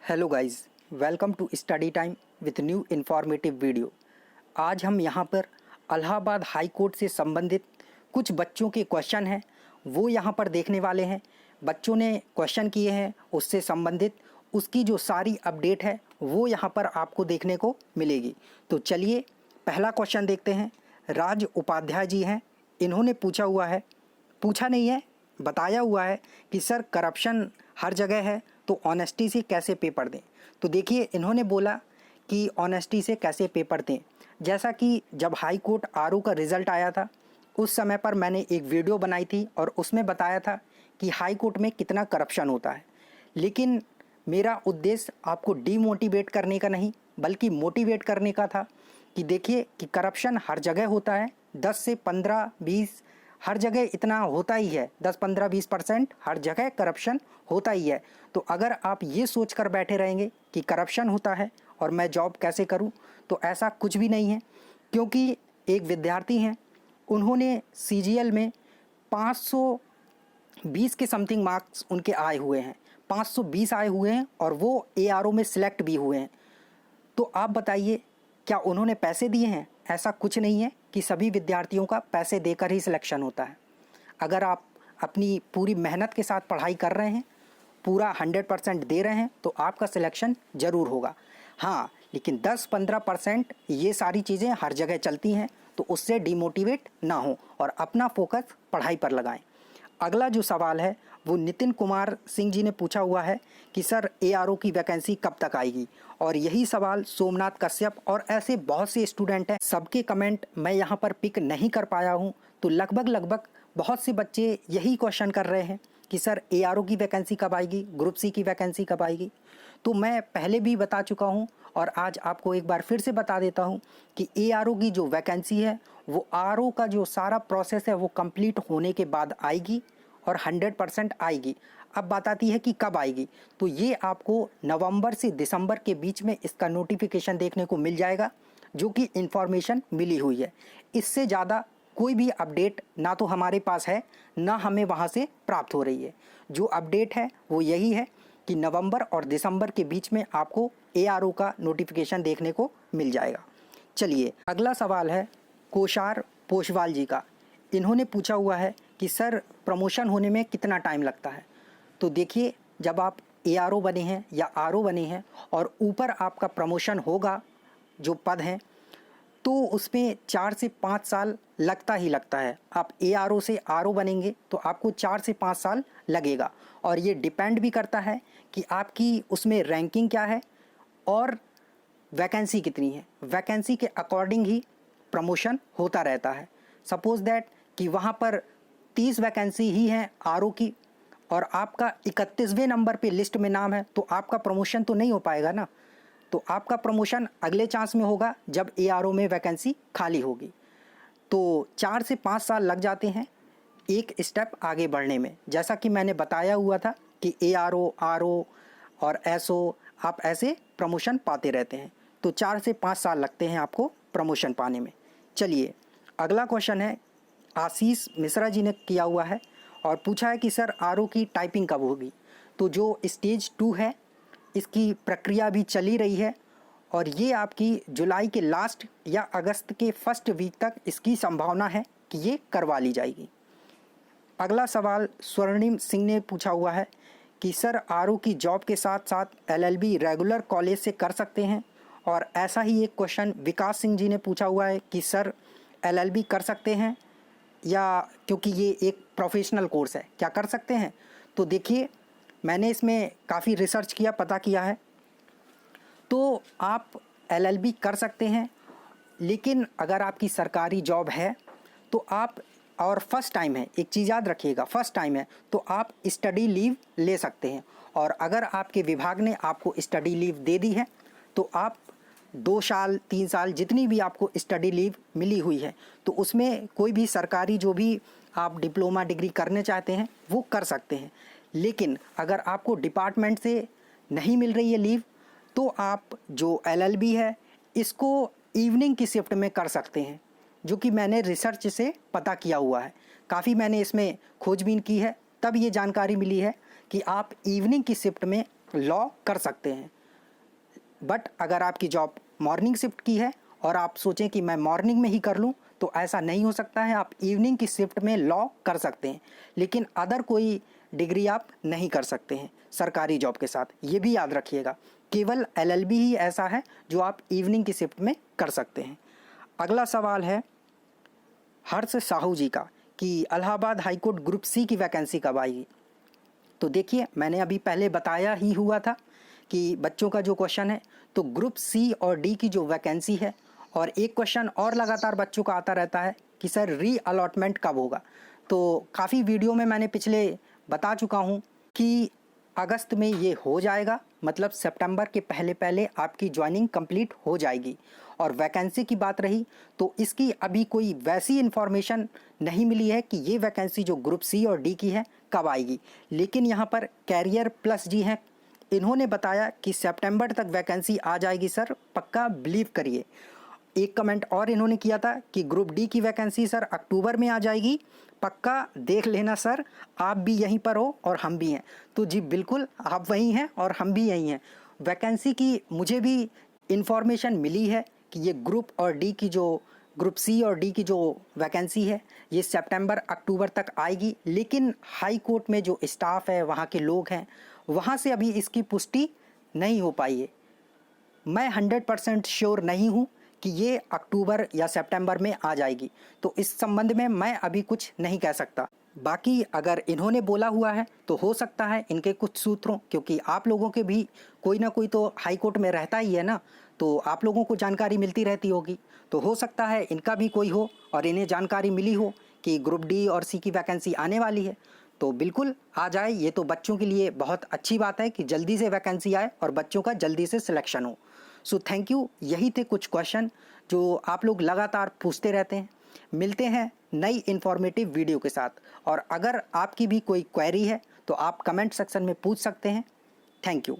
Hello guys, welcome to study time with new informative video. आज हम यहाँ पर इलाहाबाद हाई कोर्ट से संबंधित कुछ बच्चों के क्वेश्चन हैं वो यहाँ पर देखने वाले हैं। बच्चों ने क्वेश्चन किए हैं, उससे संबंधित उसकी जो सारी अपडेट है वो यहाँ पर आपको देखने को मिलेगी। तो चलिए पहला क्वेश्चन देखते हैं। राज उपाध्याय जी हैं, इन्होंने पूछा नहीं है, बताया हुआ है कि सर करप्शन हर जगह है तो ऑनेस्टी से कैसे पेपर दें। तो देखिए इन्होंने बोला कि ऑनेस्टी से कैसे पेपर दें। जैसा कि जब हाई कोर्ट आरओ का रिज़ल्ट आया था उस समय पर मैंने एक वीडियो बनाई थी और उसमें बताया था कि हाई कोर्ट में कितना करप्शन होता है। लेकिन मेरा उद्देश्य आपको डीमोटिवेट करने का नहीं बल्कि मोटिवेट करने का था कि देखिए कि करप्शन हर जगह होता है। 10 से 15-20 हर जगह इतना होता ही है, 10-15-20% हर जगह करप्शन होता ही है। तो अगर आप ये सोच कर बैठे रहेंगे कि करप्शन होता है और मैं जॉब कैसे करूं, तो ऐसा कुछ भी नहीं है। क्योंकि एक विद्यार्थी हैं, उन्होंने सीजीएल में 520 के समथिंग मार्क्स उनके आए हुए हैं, 520 आए हुए हैं और वो एआरओ में सिलेक्ट भी हुए हैं। तो आप बताइए क्या उन्होंने पैसे दिए हैं? ऐसा कुछ नहीं है कि सभी विद्यार्थियों का पैसे देकर ही सिलेक्शन होता है। अगर आप अपनी पूरी मेहनत के साथ पढ़ाई कर रहे हैं, पूरा 100% दे रहे हैं तो आपका सिलेक्शन ज़रूर होगा। हाँ, लेकिन 10-15% ये सारी चीज़ें हर जगह चलती हैं, तो उससे डिमोटिवेट ना हो और अपना फोकस पढ़ाई पर लगाएं। अगला जो सवाल है वो नितिन कुमार सिंह जी ने पूछा हुआ है कि सर एआरओ की वैकेंसी कब तक आएगी। और यही सवाल सोमनाथ कश्यप और ऐसे बहुत से स्टूडेंट हैं, सबके कमेंट मैं यहाँ पर पिक नहीं कर पाया हूँ। तो लगभग बहुत से बच्चे यही क्वेश्चन कर रहे हैं कि सर एआरओ की वैकेंसी कब आएगी, ग्रुप सी की वैकेंसी कब आएगी। तो मैं पहले भी बता चुका हूँ और आज आपको एक बार फिर से बता देता हूँ कि एआरओ की जो वैकेंसी है वो आरओ का जो सारा प्रोसेस है वो कंप्लीट होने के बाद आएगी और 100% आएगी। अब बात आती है कि कब आएगी, तो ये आपको नवंबर से दिसंबर के बीच में इसका नोटिफिकेशन देखने को मिल जाएगा, जो कि इन्फॉर्मेशन मिली हुई है। इससे ज़्यादा कोई भी अपडेट ना तो हमारे पास है ना हमें वहाँ से प्राप्त हो रही है। जो अपडेट है वो यही है कि नवंबर और दिसंबर के बीच में आपको एआरओ का नोटिफिकेशन देखने को मिल जाएगा। चलिए अगला सवाल है कोशार पोशवाल जी का। इन्होंने पूछा हुआ है कि सर प्रमोशन होने में कितना टाइम लगता है। तो देखिए जब आप एआरओ बने हैं या आरओ बने हैं और ऊपर आपका प्रमोशन होगा जो पद हैं, तो उसमें 4 से 5 साल लगता ही लगता है। आप एआरओ से आरओ बनेंगे तो आपको 4 से 5 साल लगेगा। और ये डिपेंड भी करता है कि आपकी उसमें रैंकिंग क्या है और वैकेंसी कितनी है। वैकेंसी के अकॉर्डिंग ही प्रमोशन होता रहता है। सपोज दैट कि वहाँ पर 30 वैकेंसी ही हैं आरओ की और आपका 31वें नंबर पे लिस्ट में नाम है, तो आपका प्रमोशन तो नहीं हो पाएगा ना। तो आपका प्रमोशन अगले चांस में होगा जब एआरओ में वैकेंसी खाली होगी। तो 4 से 5 साल लग जाते हैं एक स्टेप आगे बढ़ने में। जैसा कि मैंने बताया हुआ था कि एआरओ, आरओ और एसओ आप ऐसे प्रमोशन पाते रहते हैं। तो 4 से 5 साल लगते हैं आपको प्रमोशन पाने में। चलिए अगला क्वेश्चन है आशीष मिश्रा जी ने किया हुआ है और पूछा है कि सर आरओ की टाइपिंग कब होगी। तो जो स्टेज 2 है इसकी प्रक्रिया भी चली रही है और ये आपकी जुलाई के लास्ट या अगस्त के फर्स्ट वीक तक इसकी संभावना है कि ये करवा ली जाएगी। अगला सवाल स्वर्णिम सिंह ने पूछा हुआ है कि सर आरओ की जॉब के साथ साथ एलएलबी रेगुलर कॉलेज से कर सकते हैं। और ऐसा ही एक क्वेश्चन विकास सिंह जी ने पूछा हुआ है कि सर एलएलबी कर सकते हैं या, क्योंकि ये एक प्रोफेशनल कोर्स है, क्या कर सकते हैं। तो देखिए मैंने इसमें काफ़ी रिसर्च किया, पता किया है, तो आप एलएलबी कर सकते हैं। लेकिन अगर आपकी सरकारी जॉब है तो आप, और फर्स्ट टाइम है, एक चीज़ याद रखिएगा, फर्स्ट टाइम है तो आप स्टडी लीव ले सकते हैं। और अगर आपके विभाग ने आपको स्टडी लीव दे दी है तो आप 2 साल 3 साल जितनी भी आपको स्टडी लीव मिली हुई है तो उसमें कोई भी सरकारी जो भी आप डिप्लोमा डिग्री करने चाहते हैं वो कर सकते हैं। लेकिन अगर आपको डिपार्टमेंट से नहीं मिल रही है लीव तो आप जो एलएलबी है इसको इवनिंग की शिफ्ट में कर सकते हैं, जो कि मैंने रिसर्च से पता किया हुआ है। काफ़ी मैंने इसमें खोजबीन की है, तब ये जानकारी मिली है कि आप इवनिंग की शिफ्ट में लॉ कर सकते हैं। बट अगर आपकी जॉब मॉर्निंग शिफ्ट की है और आप सोचें कि मैं मॉर्निंग में ही कर लूँ, तो ऐसा नहीं हो सकता है। आप इवनिंग की शिफ्ट में लॉ कर सकते हैं, लेकिन अदर कोई डिग्री आप नहीं कर सकते हैं सरकारी जॉब के साथ। ये भी याद रखिएगा, केवल LLB ही ऐसा है जो आप इवनिंग की शिफ्ट में कर सकते हैं। अगला सवाल है हर्ष साहू जी का कि इलाहाबाद हाईकोर्ट ग्रुप C की वैकेंसी कब आएगी। तो देखिए, मैंने अभी पहले बताया ही हुआ था कि बच्चों का जो क्वेश्चन है, तो ग्रुप C और D की जो वैकेंसी है, और एक क्वेश्चन और लगातार बच्चों का आता रहता है कि सर री अलॉटमेंट कब होगा। तो काफ़ी वीडियो में मैंने पिछले बता चुका हूँ कि अगस्त में ये हो जाएगा, मतलब सितंबर के पहले पहले आपकी ज्वाइनिंग कंप्लीट हो जाएगी। और वैकेंसी की बात रही तो इसकी अभी कोई वैसी इन्फॉर्मेशन नहीं मिली है कि ये वैकेंसी जो ग्रुप C और D की है कब आएगी। लेकिन यहाँ पर कैरियर प्लस जी हैं, इन्होंने बताया कि सितंबर तक वैकेंसी आ जाएगी सर, पक्का बिलीव करिए। एक कमेंट और इन्होंने किया था कि ग्रुप D की वैकेंसी सर अक्टूबर में आ जाएगी, पक्का देख लेना सर, आप भी यहीं पर हो और हम भी हैं। तो जी बिल्कुल, आप वहीं हैं और हम भी यहीं हैं। वैकेंसी की मुझे भी इन्फॉर्मेशन मिली है कि ये ग्रुप C और D की जो वैकेंसी है ये सितंबर अक्टूबर तक आएगी। लेकिन हाई कोर्ट में जो स्टाफ है, वहाँ के लोग हैं, वहाँ से अभी इसकी पुष्टि नहीं हो पाई है। मैं 100% श्योर नहीं हूँ कि ये अक्टूबर या सितंबर में आ जाएगी, तो इस संबंध में मैं अभी कुछ नहीं कह सकता। बाकी अगर इन्होंने बोला हुआ है तो हो सकता है इनके कुछ सूत्रों, क्योंकि आप लोगों के भी कोई ना कोई तो हाई कोर्ट में रहता ही है ना, तो आप लोगों को जानकारी मिलती रहती होगी। तो हो सकता है इनका भी कोई हो और इन्हें जानकारी मिली हो कि ग्रुप D और C की वैकेंसी आने वाली है। तो बिल्कुल आ जाए, ये तो बच्चों के लिए बहुत अच्छी बात है कि जल्दी से वैकेंसी आए और बच्चों का जल्दी से सिलेक्शन हो। So thank you. यही थे कुछ क्वेश्चन जो आप लोग लगातार पूछते रहते हैं। मिलते हैं नई इन्फॉर्मेटिव वीडियो के साथ, और अगर आपकी भी कोई क्वेरी है तो आप कमेंट सेक्शन में पूछ सकते हैं। Thank you.